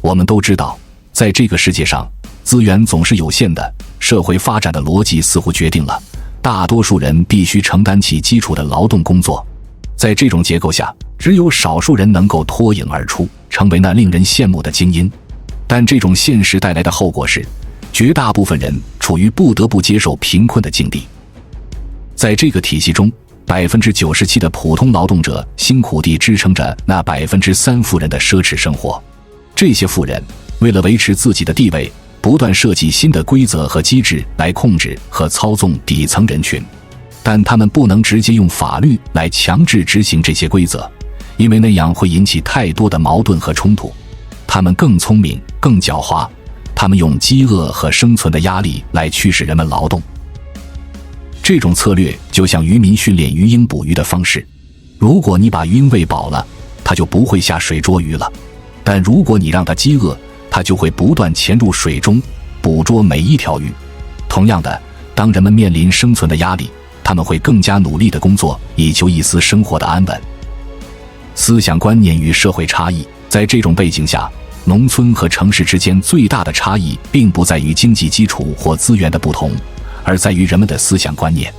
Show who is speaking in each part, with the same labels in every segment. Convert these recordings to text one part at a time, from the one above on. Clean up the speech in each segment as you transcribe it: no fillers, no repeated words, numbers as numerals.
Speaker 1: 我们都知道，在这个世界上，资源总是有限的，社会发展的逻辑似乎决定了大多数人必须承担起基础的劳动工作。在这种结构下，只有少数人能够脱颖而出，成为那令人羡慕的精英。但这种现实带来的后果是，绝大部分人处于不得不接受贫困的境地。在这个体系中，97%的普通劳动者辛苦地支撑着那3%富人的奢侈生活。这些富人为了维持自己的地位，不断设计新的规则和机制来控制和操纵底层人群，但他们不能直接用法律来强制执行这些规则，因为那样会引起太多的矛盾和冲突。他们更聪明，更狡猾，他们用饥饿和生存的压力来驱使人们劳动。这种策略就像渔民训练鱼鹰捕鱼的方式，如果你把鱼鹰喂饱了，它就不会下水捉鱼了，但如果你让它饥饿，它就会不断潜入水中，捕捉每一条鱼。同样的，当人们面临生存的压力，他们会更加努力地工作，以求一丝生活的安稳。思想观念与社会差异，在这种背景下，农村和城市之间最大的差异并不在于经济基础或资源的不同，而在于人们的思想观念。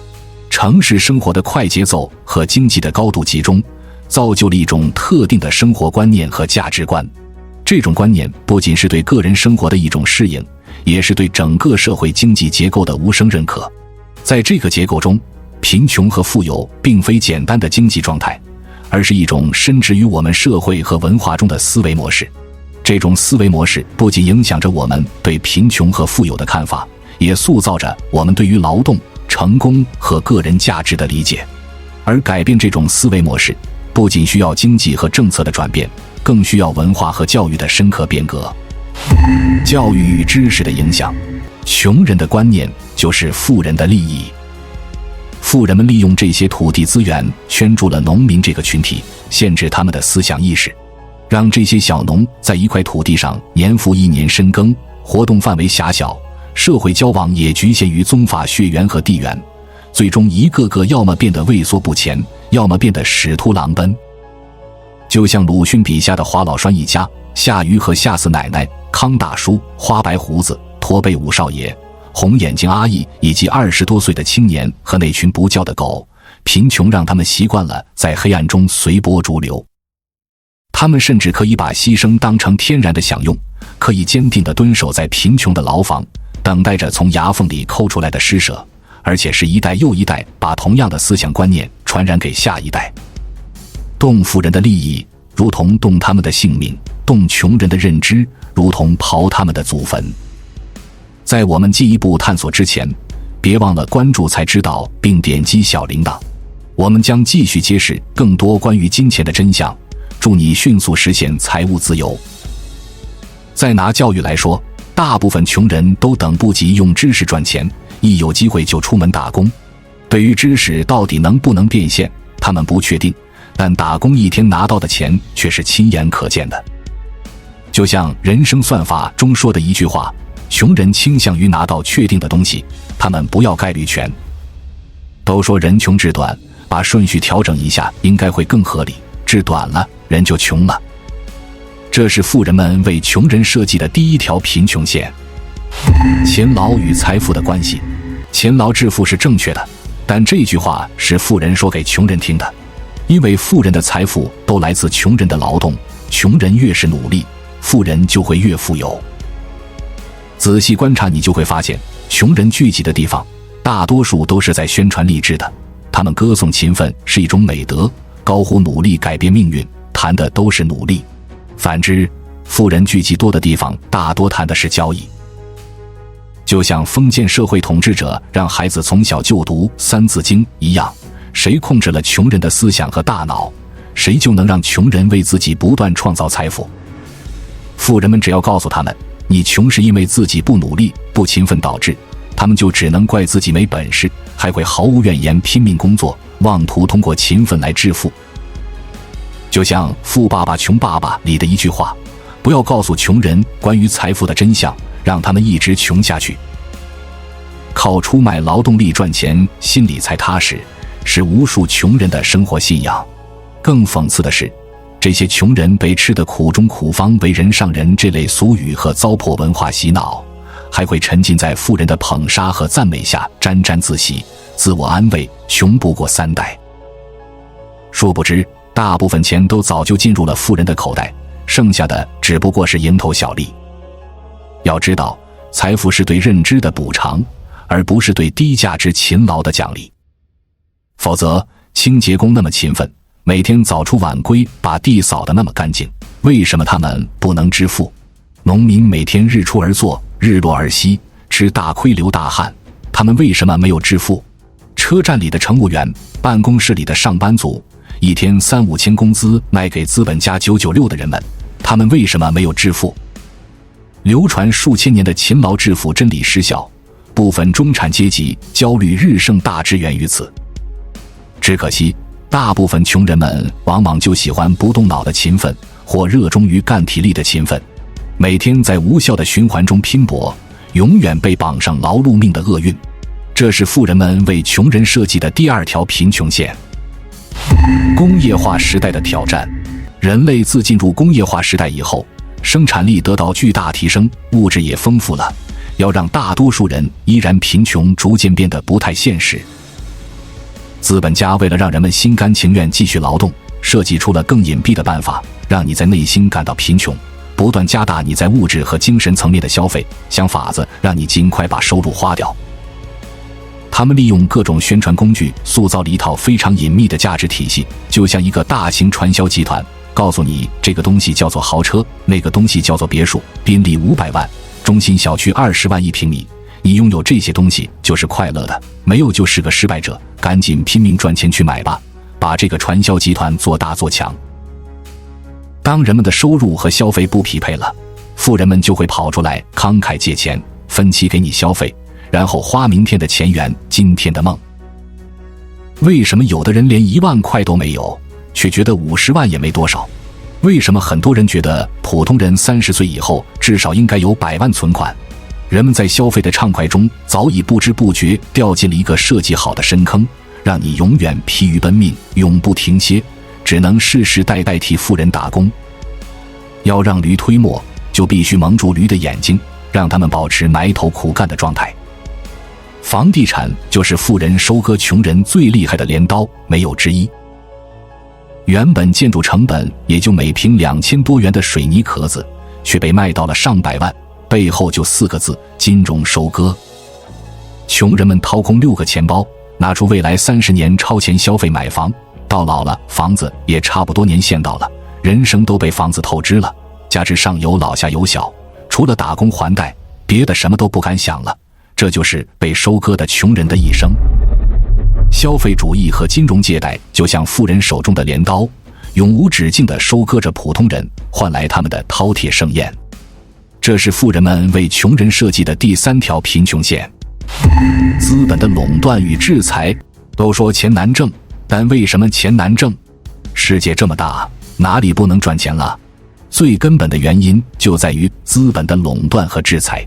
Speaker 1: 城市生活的快节奏和经济的高度集中，造就了一种特定的生活观念和价值观。这种观念不仅是对个人生活的一种适应，也是对整个社会经济结构的无声认可。在这个结构中，贫穷和富有并非简单的经济状态，而是一种深植于我们社会和文化中的思维模式。这种思维模式不仅影响着我们对贫穷和富有的看法，也塑造着我们对于劳动、成功和个人价值的理解。而改变这种思维模式，不仅需要经济和政策的转变，更需要文化和教育的深刻变革。教育与知识的影响，穷人的观念就是富人的利益。富人们利用这些土地资源圈住了农民这个群体，限制他们的思想意识，让这些小农在一块土地上年复一年深耕，活动范围狭小，社会交往也局限于宗法血缘和地缘，最终一个个要么变得畏缩不前，要么变得使徒狼奔。就像鲁迅笔下的华老栓一家，夏鱼和夏四奶奶、康大叔、花白胡子、驼背五少爷、红眼睛阿义以及20多岁的青年和那群不叫的狗，贫穷让他们习惯了在黑暗中随波逐流。他们甚至可以把牺牲当成天然的享用，可以坚定地蹲守在贫穷的牢房，等待着从牙缝里抠出来的施舍，而且是一代又一代把同样的思想观念传染给下一代。动富人的利益，如同动他们的性命；动穷人的认知，如同刨他们的祖坟。在我们进一步探索之前，别忘了关注才知道并点击小铃铛，我们将继续揭示更多关于金钱的真相，助你迅速实现财务自由。再拿教育来说，大部分穷人都等不及用知识赚钱，一有机会就出门打工。对于知识到底能不能变现，他们不确定，但打工一天拿到的钱却是亲眼可见的。就像人生算法中说的一句话，穷人倾向于拿到确定的东西，他们不要概率权。都说人穷志短，把顺序调整一下应该会更合理，志短了，人就穷了。这是富人们为穷人设计的第一条贫穷线。勤劳与财富的关系，勤劳致富是正确的，但这句话是富人说给穷人听的，因为富人的财富都来自穷人的劳动，穷人越是努力，富人就会越富有。仔细观察你就会发现，穷人聚集的地方大多数都是在宣传励志的，他们歌颂勤奋是一种美德，高呼努力改变命运，谈的都是努力。反之，富人聚集多的地方大多谈的是交易。就像封建社会统治者让孩子从小就读《三字经》一样，谁控制了穷人的思想和大脑，谁就能让穷人为自己不断创造财富。富人们只要告诉他们，你穷是因为自己不努力、不勤奋导致，他们就只能怪自己没本事，还会毫无怨言拼命工作，妄图通过勤奋来致富。就像《富爸爸穷爸爸》里的一句话，不要告诉穷人关于财富的真相，让他们一直穷下去。靠出卖劳动力赚钱，心里才踏实，是无数穷人的生活信仰。更讽刺的是，这些穷人被吃的苦中苦方为人上人这类俗语和糟粕文化洗脑，还会沉浸在富人的捧杀和赞美下沾沾自喜，自我安慰穷不过3代。殊不知大部分钱都早就进入了富人的口袋，剩下的只不过是蝇头小利。要知道，财富是对认知的补偿，而不是对低价值勤劳的奖励。否则，清洁工那么勤奋，每天早出晚归，把地扫得那么干净，为什么他们不能致富？农民每天日出而作，日落而息，吃大亏流大汗，他们为什么没有致富？车站里的乘务员，办公室里的上班族，一天3、5千工资卖给资本家996的人们，他们为什么没有致富？流传数千年的勤劳致富真理失效，部分中产阶级焦虑日盛大之源于此。只可惜，大部分穷人们往往就喜欢不动脑的勤奋，或热衷于干体力的勤奋，每天在无效的循环中拼搏，永远被绑上劳碌命的厄运。这是富人们为穷人设计的第2条贫穷线。工业化时代的挑战。人类自进入工业化时代以后，生产力得到巨大提升，物质也丰富了，要让大多数人依然贫穷逐渐变得不太现实。资本家为了让人们心甘情愿继续劳动，设计出了更隐蔽的办法，让你在内心感到贫穷，不断加大你在物质和精神层面的消费，想法子让你尽快把收入花掉。他们利用各种宣传工具塑造了一套非常隐秘的价值体系，就像一个大型传销集团，告诉你这个东西叫做豪车，那个东西叫做别墅，宾利500万，中心小区20万1平米，你拥有这些东西就是快乐的，没有就是个失败者，赶紧拼命赚钱去买吧，把这个传销集团做大做强。当人们的收入和消费不匹配了，富人们就会跑出来慷慨借钱，分期给你消费，然后花明天的钱圆今天的梦。为什么有的人连1万块都没有，却觉得50万也没多少？为什么很多人觉得普通人30岁以后至少应该有100万存款？人们在消费的畅快中，早已不知不觉掉进了一个设计好的深坑，让你永远疲于奔命，永不停歇，只能世世代代替富人打工。要让驴推磨，就必须蒙住驴的眼睛，让他们保持埋头苦干的状态。房地产就是富人收割穷人最厉害的镰刀，没有之一。原本建筑成本也就每平2000多元的水泥壳子，却被卖到了上百万，背后就4个字：金融收割。穷人们掏空6个钱包，拿出未来30年超前消费买房，到老了房子也差不多年限到了，人生都被房子透支了，加之上有老下有小，除了打工还贷，别的什么都不敢想了。这就是被收割的穷人的一生。消费主义和金融借贷就像富人手中的镰刀，永无止境地收割着普通人，换来他们的饕餮盛宴。这是富人们为穷人设计的第3条贫穷线。资本的垄断与制裁。都说钱难挣，但为什么钱难挣？世界这么大，哪里不能赚钱了？最根本的原因就在于资本的垄断和制裁。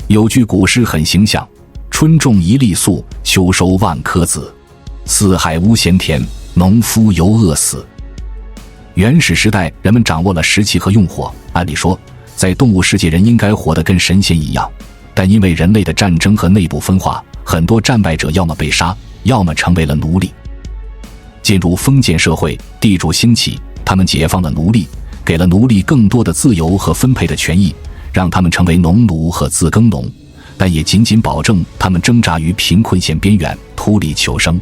Speaker 1: 有句古诗很形象：春种1粒粟，秋收万颗子。四海无闲田，农夫犹饿死。原始时代，人们掌握了石器和用火，按理说，在动物世界人应该活得跟神仙一样，但因为人类的战争和内部分化，很多战败者要么被杀，要么成为了奴隶。进入封建社会，地主兴起，他们解放了奴隶，给了奴隶更多的自由和分配的权益，让他们成为农奴和自耕农，但也仅仅保证他们挣扎于贫困线边缘，图利求生。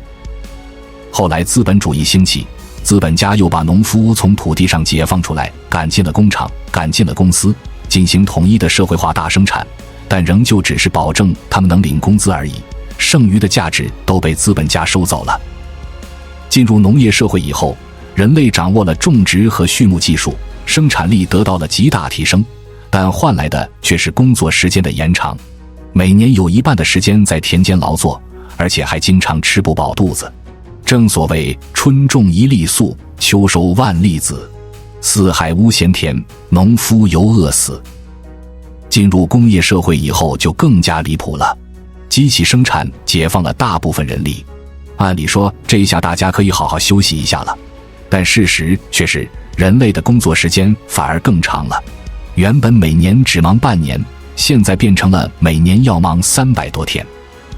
Speaker 1: 后来资本主义兴起，资本家又把农夫从土地上解放出来，赶进了工厂，赶进了公司，进行统一的社会化大生产，但仍旧只是保证他们能领工资而已，剩余的价值都被资本家收走了。进入农业社会以后，人类掌握了种植和畜牧技术，生产力得到了极大提升，但换来的却是工作时间的延长，每年有1半的时间在田间劳作，而且还经常吃不饱肚子。正所谓春种1粒粟，秋收万粒子。四海无闲田，农夫犹饿死。进入工业社会以后就更加离谱了，机器生产解放了大部分人力，按理说这一下大家可以好好休息一下了，但事实却是人类的工作时间反而更长了。原本每年只忙半年，现在变成了每年要忙300多天，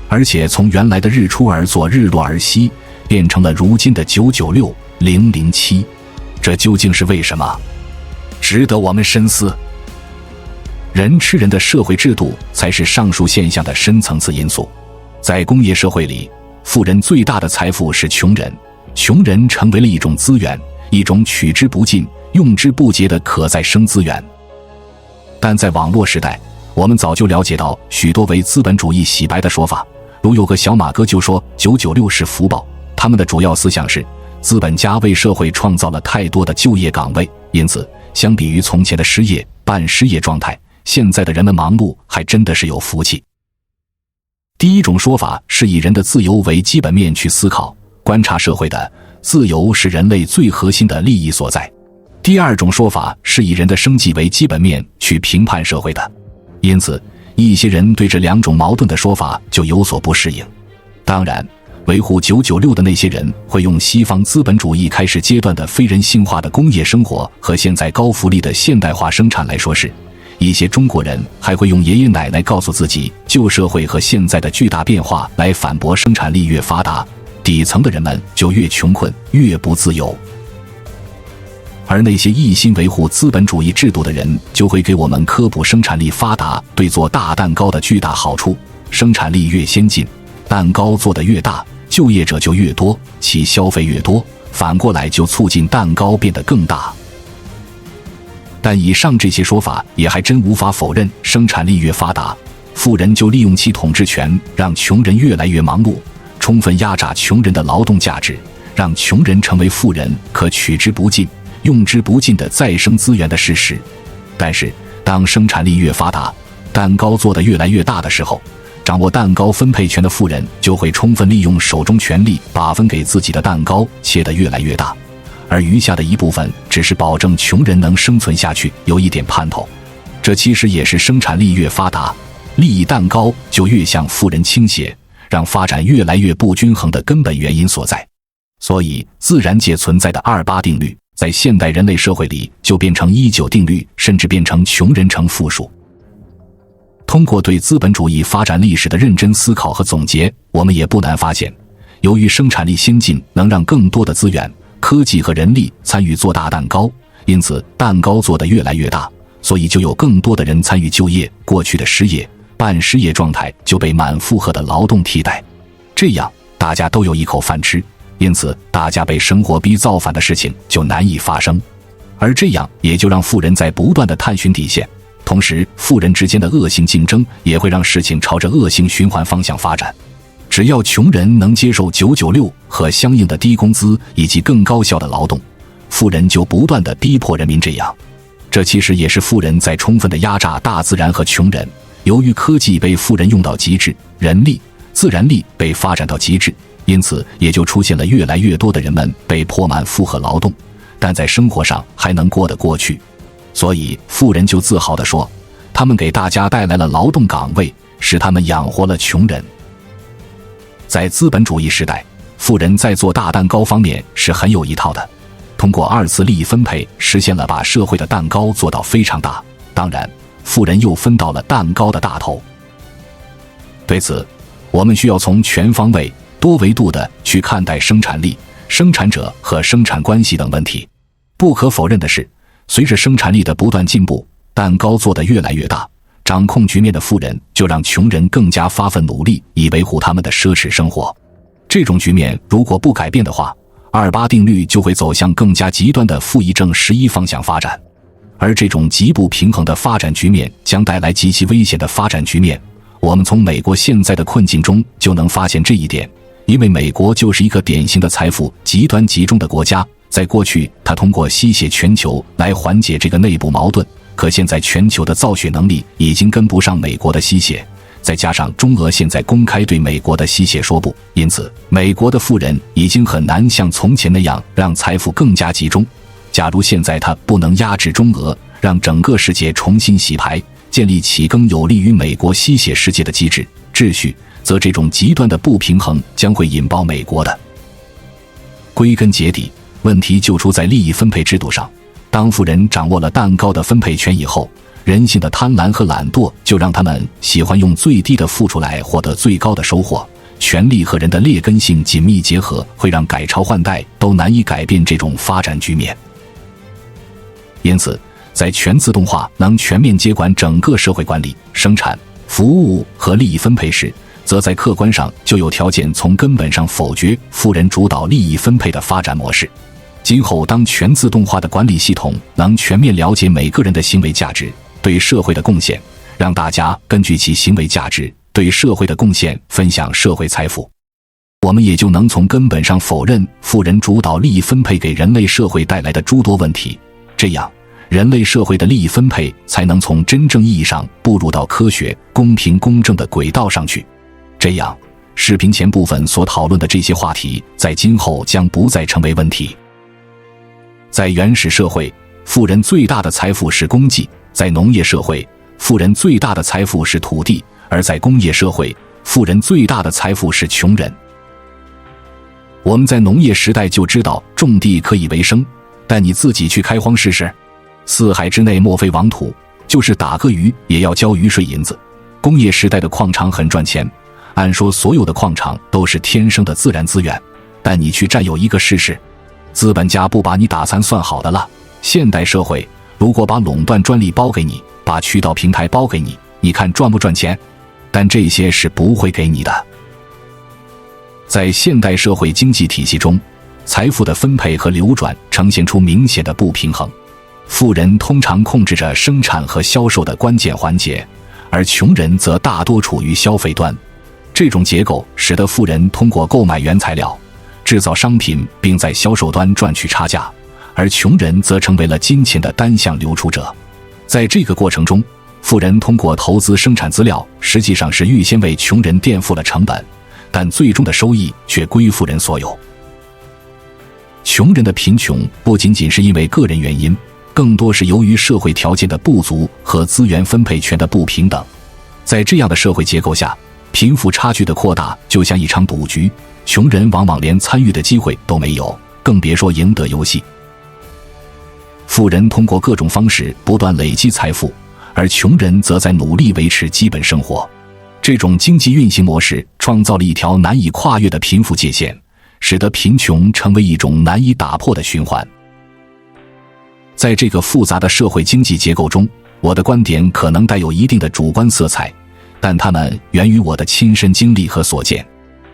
Speaker 1: 而且从原来的日出而作日落而息，变成了如今的996、007。这究竟是为什么？值得我们深思。人吃人的社会制度才是上述现象的深层次因素。在工业社会里，富人最大的财富是穷人，穷人成为了一种资源，一种取之不尽、用之不竭的可再生资源。但在网络时代，我们早就了解到许多为资本主义洗白的说法，如有个小马哥就说996是福报，他们的主要思想是资本家为社会创造了太多的就业岗位，因此相比于从前的失业、半失业状态，现在的人们忙碌还真的是有福气。第一种说法是以人的自由为基本面去思考，观察社会的自由是人类最核心的利益所在。第二种说法是以人的生计为基本面去评判社会的，因此一些人对这两种矛盾的说法就有所不适应。当然，维护996的那些人会用西方资本主义开始阶段的非人性化的工业生活和现在高福利的现代化生产来说事，一些中国人还会用爷爷奶奶告诉自己旧社会和现在的巨大变化来反驳生产力越发达，底层的人们就越穷困越不自由。而那些一心维护资本主义制度的人就会给我们科普生产力发达对做大蛋糕的巨大好处，生产力越先进，蛋糕做得越大，就业者就越多，其消费越多，反过来就促进蛋糕变得更大。但以上这些说法也还真无法否认，生产力越发达，富人就利用其统治权让穷人越来越忙碌，充分压榨穷人的劳动价值，让穷人成为富人可取之不尽、用之不尽的再生资源的事实。但是当生产力越发达，蛋糕做得越来越大的时候，掌握蛋糕分配权的富人就会充分利用手中权力，把分给自己的蛋糕切得越来越大，而余下的一部分只是保证穷人能生存下去有一点盼头。这其实也是生产力越发达，利益蛋糕就越向富人倾斜，让发展越来越不均衡的根本原因所在。所以自然界存在的28定律在现代人类社会里就变成19定律，甚至变成穷人成负数。通过对资本主义发展历史的认真思考和总结，我们也不难发现，由于生产力先进能让更多的资源、科技和人力参与做大蛋糕，因此蛋糕做得越来越大，所以就有更多的人参与就业，过去的失业、半失业状态就被满负荷的劳动替代，这样大家都有一口饭吃，因此大家被生活逼造反的事情就难以发生，而这样也就让富人在不断地探寻底线，同时富人之间的恶性竞争也会让事情朝着恶性循环方向发展。只要穷人能接受996和相应的低工资以及更高效的劳动，富人就不断地逼迫人民这样。这其实也是富人在充分地压榨大自然和穷人。由于科技被富人用到极致，人力、自然力被发展到极致，因此也就出现了越来越多的人们被迫满负荷劳动，但在生活上还能过得过去。所以富人就自豪地说，他们给大家带来了劳动岗位，使他们养活了穷人。在资本主义时代，富人在做大蛋糕方面是很有一套的，通过二次利益分配实现了把社会的蛋糕做到非常大，当然富人又分到了蛋糕的大头。对此，我们需要从全方位、多维度的去看待生产力、生产者和生产关系等问题。不可否认的是，随着生产力的不断进步，蛋糕做得越来越大，掌控局面的富人就让穷人更加发奋努力，以维护他们的奢侈生活。这种局面如果不改变的话，28定律就会走向更加极端的负一正11方向发展。而这种极不平衡的发展局面将带来极其危险的发展局面。我们从美国现在的困境中就能发现这一点，因为美国就是一个典型的财富极端集中的国家。在过去，它通过吸血全球来缓解这个内部矛盾，可现在全球的造血能力已经跟不上美国的吸血，再加上中俄现在公开对美国的吸血说不，因此美国的富人已经很难像从前那样让财富更加集中。假如现在他不能压制中俄，让整个世界重新洗牌，建立起更有利于美国吸血世界的机制秩序，则这种极端的不平衡将会引爆美国的。归根结底，问题就出在利益分配制度上。当富人掌握了蛋糕的分配权以后，人性的贪婪和懒惰就让他们喜欢用最低的付出来获得最高的收获。权力和人的劣根性紧密结合，会让改朝换代都难以改变这种发展局面。因此，在全自动化能全面接管整个社会管理、生产、服务和利益分配时，则在客观上就有条件从根本上否决富人主导利益分配的发展模式。今后当全自动化的管理系统能全面了解每个人的行为价值对社会的贡献，让大家根据其行为价值对社会的贡献分享社会财富，我们也就能从根本上否认富人主导利益分配给人类社会带来的诸多问题，这样人类社会的利益分配才能从真正意义上步入到科学、公平、公正的轨道上去。这样，视频前部分所讨论的这些话题在今后将不再成为问题。在原始社会，富人最大的财富是功绩；在农业社会，富人最大的财富是土地；而在工业社会，富人最大的财富是穷人。我们在农业时代就知道种地可以为生，但你自己去开荒试试，4海之内莫非王土，就是打个鱼也要交鱼税银子。工业时代的矿场很赚钱，按说所有的矿场都是天生的自然资源，但你去占有一个试试，资本家不把你打残算好的了。现代社会如果把垄断专利包给你，把渠道平台包给你，你看赚不赚钱？但这些是不会给你的。在现代社会经济体系中，财富的分配和流转呈现出明显的不平衡。富人通常控制着生产和销售的关键环节，而穷人则大多处于消费端。这种结构使得富人通过购买原材料制造商品，并在销售端赚取差价，而穷人则成为了金钱的单向流出者。在这个过程中，富人通过投资生产资料，实际上是预先为穷人垫付了成本，但最终的收益却归富人所有。穷人的贫穷不仅仅是因为个人原因，更多是由于社会条件的不足和资源分配权的不平等。在这样的社会结构下，贫富差距的扩大就像一场赌局，穷人往往连参与的机会都没有，更别说赢得游戏。富人通过各种方式不断累积财富，而穷人则在努力维持基本生活。这种经济运行模式创造了一条难以跨越的贫富界限，使得贫穷成为一种难以打破的循环。在这个复杂的社会经济结构中，我的观点可能带有一定的主观色彩，但它们源于我的亲身经历和所见。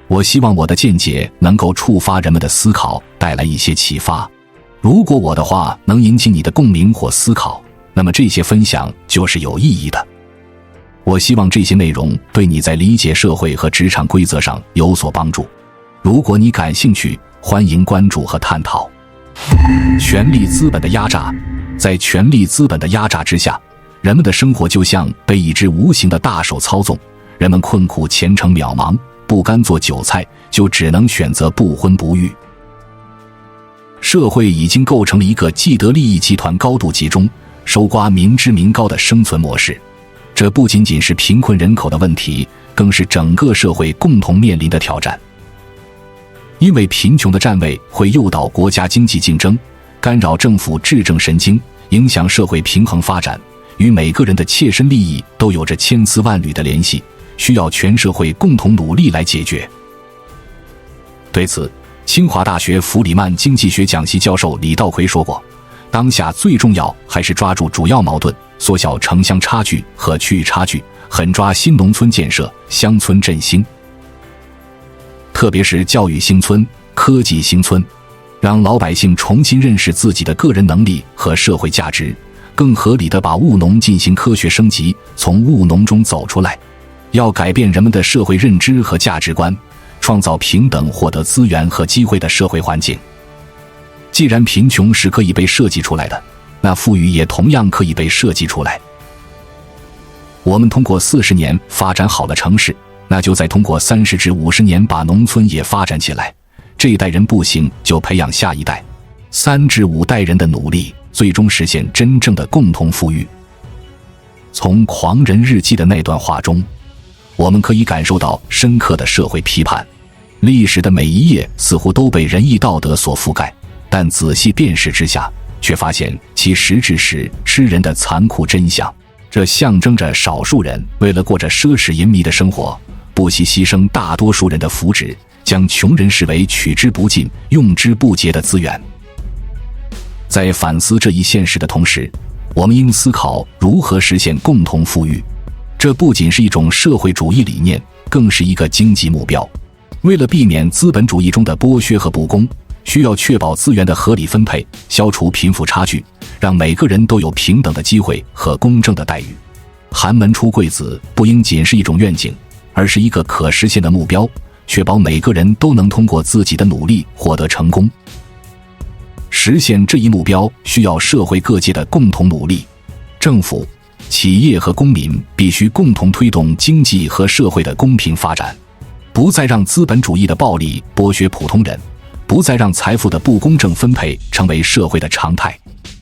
Speaker 1: 我希望我的见解能够触发人们的思考，带来一些启发。如果我的话能引起你的共鸣或思考，那么这些分享就是有意义的。我希望这些内容对你在理解社会和职场规则上有所帮助。如果你感兴趣，欢迎关注和探讨。权力资本的压榨。在权力资本的压榨之下，人们的生活就像被一只无形的大手操纵，人们困苦前程渺茫，不甘做韭菜，就只能选择不婚不育。社会已经构成了一个既得利益集团高度集中、收刮民脂民膏的生存模式。这不仅仅是贫困人口的问题，更是整个社会共同面临的挑战。因为贫穷的占位会诱导国家经济竞争，干扰政府治政神经，影响社会平衡发展，与每个人的切身利益都有着千丝万缕的联系，需要全社会共同努力来解决。对此，清华大学弗里曼经济学讲席教授李道奎说过，当下最重要还是抓住主要矛盾，缩小城乡差距和区域差距，狠抓新农村建设、乡村振兴，特别是教育兴村、科技兴村，让老百姓重新认识自己的个人能力和社会价值，更合理地把务农进行科学升级，从务农中走出来。要改变人们的社会认知和价值观，创造平等获得资源和机会的社会环境。既然贫穷是可以被设计出来的，那富裕也同样可以被设计出来。我们通过40年发展好了城市，那就再通过30至50年把农村也发展起来。这一代人不行，就培养下一代，3至5代人的努力，最终实现真正的共同富裕。从《狂人日记》的那段话中，我们可以感受到深刻的社会批判。历史的每一页似乎都被仁义道德所覆盖，但仔细辨识之下，却发现其实质是吃人的残酷真相。这象征着少数人为了过着奢侈淫靡的生活，不惜牺牲大多数人的福祉，将穷人视为取之不尽、用之不竭的资源。在反思这一现实的同时，我们应思考如何实现共同富裕。这不仅是一种社会主义理念，更是一个经济目标。为了避免资本主义中的剥削和不公，需要确保资源的合理分配，消除贫富差距，让每个人都有平等的机会和公正的待遇。寒门出贵子不应仅是一种愿景，而是一个可实现的目标，确保每个人都能通过自己的努力获得成功。实现这一目标需要社会各界的共同努力，政府、企业和公民必须共同推动经济和社会的公平发展，不再让资本主义的暴力剥削普通人，不再让财富的不公正分配成为社会的常态。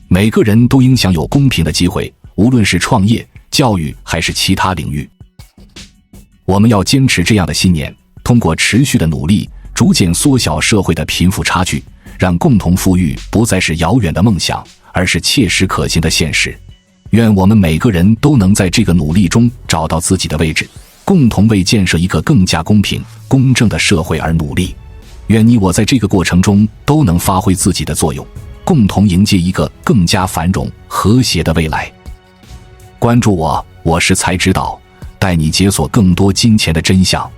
Speaker 1: 每个人都应享有公平的机会，无论是创业、教育还是其他领域。我们要坚持这样的信念，通过持续的努力，逐渐缩小社会的贫富差距，让共同富裕不再是遥远的梦想，而是切实可行的现实。愿我们每个人都能在这个努力中找到自己的位置，共同为建设一个更加公平、公正的社会而努力。愿你我在这个过程中都能发挥自己的作用，共同迎接一个更加繁荣、和谐的未来。关注我，我是才知道，带你解锁更多金钱的真相。